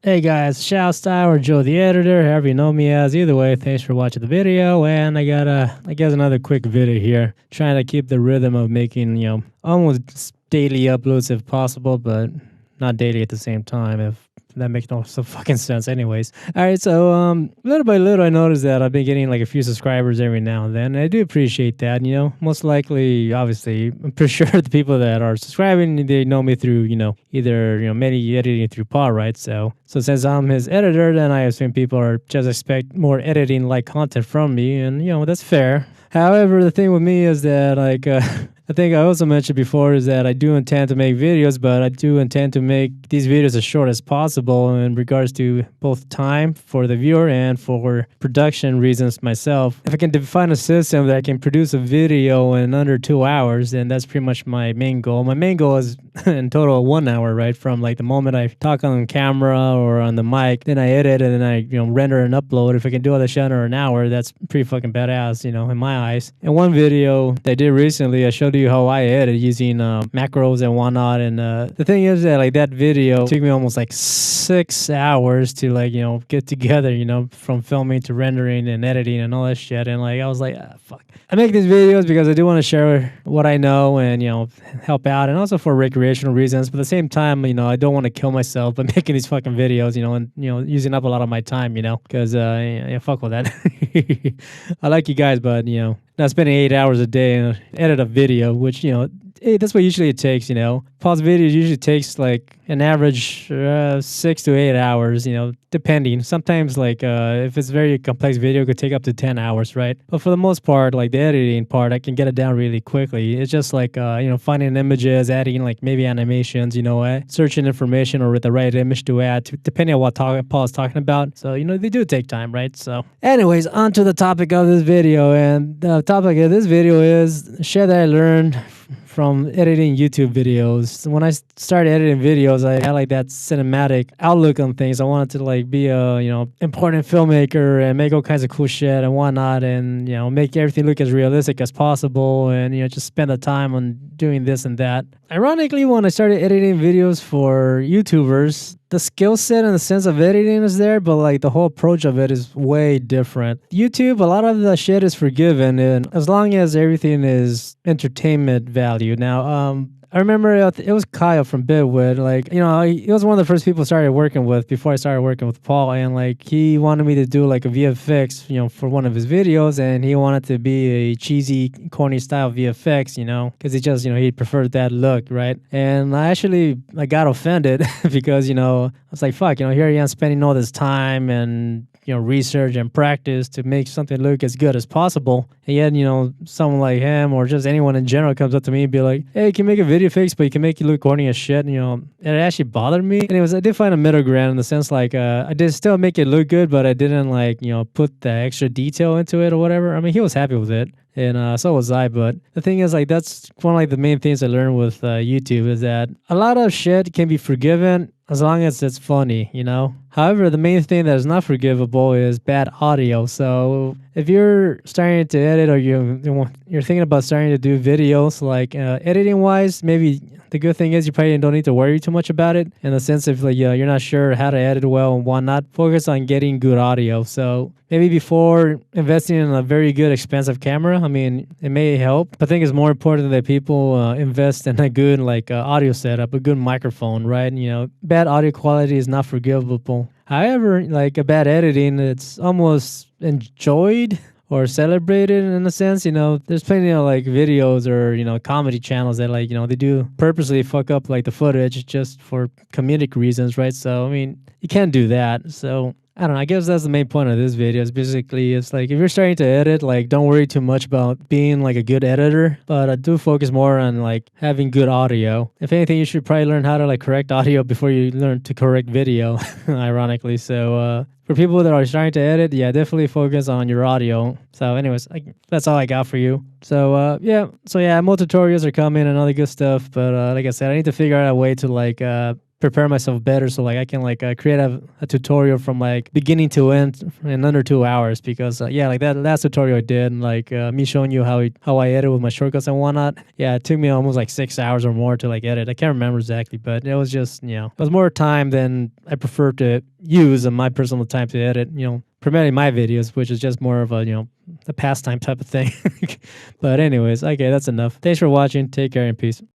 Hey guys, Shao Style or Joe the Editor, however you know me as. Either way, thanks for watching the video. And I got I guess another quick video here, trying to keep the rhythm of making almost daily uploads if possible, but not daily at the same time. If that makes no so fucking sense, anyways. All right, so little by little, I noticed that I've been getting like a few subscribers every now and then. And I do appreciate that. Most likely, obviously, I'm pretty sure the people that are subscribing, they know me through either many editing through Paul, right? So since I'm his editor, then I assume people are just expect more editing like content from me, and that's fair. However, the thing with me is that I think I also mentioned before is that I do intend to make videos, but I do intend to make these videos as short as possible in regards to both time for the viewer and for production reasons myself. If I can define a system that I can produce a video in under 2 hours, then that's pretty much my main goal. My main goal is in total 1 hour, right? From like the moment I talk on camera or on the mic, then I edit and then I render and upload. If I can do all that shit under an hour, that's pretty fucking badass, in my eyes. In one video that I did recently, I showed you how I edit using macros and whatnot. And the thing is that like that video took me almost like 6 hours to get together, from filming to rendering and editing and all that shit. And like I was like, fuck. I make these videos because I do want to share what I know and help out, and also for recreational reasons. But at the same time, I don't want to kill myself by making these fucking videos, and using up a lot of my time, because fuck with that. I like you guys, but not spending 8 hours a day and edit a video, which that's what usually it takes. Pause videos usually takes like an average 6 to 8 hours, depending. Sometimes if it's very complex video, it could take up to 10 hours, right? But for the most part, like the editing part, I can get it down really quickly. It's just like finding images, adding like maybe animations, searching information or with the right image to add, depending on what Paul is talking about. So they do take time, right? So anyways, on to the topic of this video, and the topic of this video is shit that I learned from editing YouTube videos. When I started editing videos, I had like that cinematic outlook on things. I wanted to like be a important filmmaker and make all kinds of cool shit and whatnot, and make everything look as realistic as possible, and just spend the time on doing this and that. Ironically, when I started editing videos for YouTubers, the skill set and the sense of editing is there, but like the whole approach of it is way different. YouTube, a lot of the shit is forgiven, and as long as everything is entertainment value. Now, I remember it was Kyle from Bitwood. He was one of the first people I started working with before I started working with Paul, and like he wanted me to do like a VFX, for one of his videos, and he wanted to be a cheesy, corny style VFX, because he just, he preferred that look, right? And I got offended because, I was like, fuck, here I am spending all this time and research and practice to make something look as good as possible. And yet, someone like him or just anyone in general comes up to me and be like, hey, you can make a video fix, but you can make it look corny as shit. And it actually bothered me. Anyways, I did find a middle ground in the sense like I did still make it look good, but I didn't put the extra detail into it or whatever. I mean, he was happy with it. And so was I. But the thing is, like, that's one of the main things I learned with YouTube is that a lot of shit can be forgiven as long as it's funny, However, the main thing that is not forgivable is bad audio. So if you're starting to edit or you're thinking about starting to do videos, like editing wise, maybe the good thing is you probably don't need to worry too much about it. In the sense of you're not sure how to edit well and whatnot, focus on getting good audio. So maybe before investing in a very good expensive camera, I mean, it may help. But I think it's more important that people invest in a good audio setup, a good microphone, right? Bad audio quality is not forgivable. However, like a bad editing, it's almost enjoyed or celebrated in a sense. There's plenty of like videos or comedy channels that they do purposely fuck up like the footage just for comedic reasons, right? So I mean, you can't do that. So I don't know, I guess that's the main point of this video. Is basically, it's like if you're starting to edit, like don't worry too much about being like a good editor, but I do focus more on like having good audio. If anything, you should probably learn how to like correct audio before you learn to correct video, ironically. So for people that are starting to edit, yeah, definitely focus on your audio. So anyways, that's all I got for you. So yeah, more tutorials are coming and all the good stuff. But like I said, I need to figure out a way to prepare myself better so like I can like create a tutorial from like beginning to end in under 2 hours because yeah, like that last tutorial I did, like me showing you how I edit with my shortcuts and whatnot. Yeah, it took me almost like 6 hours or more to like edit. I can't remember exactly, but it was just, it was more time than I prefer to use in my personal time to edit, promoting my videos, which is just more of a pastime type of thing. But anyways, okay, that's enough. Thanks for watching. Take care and peace.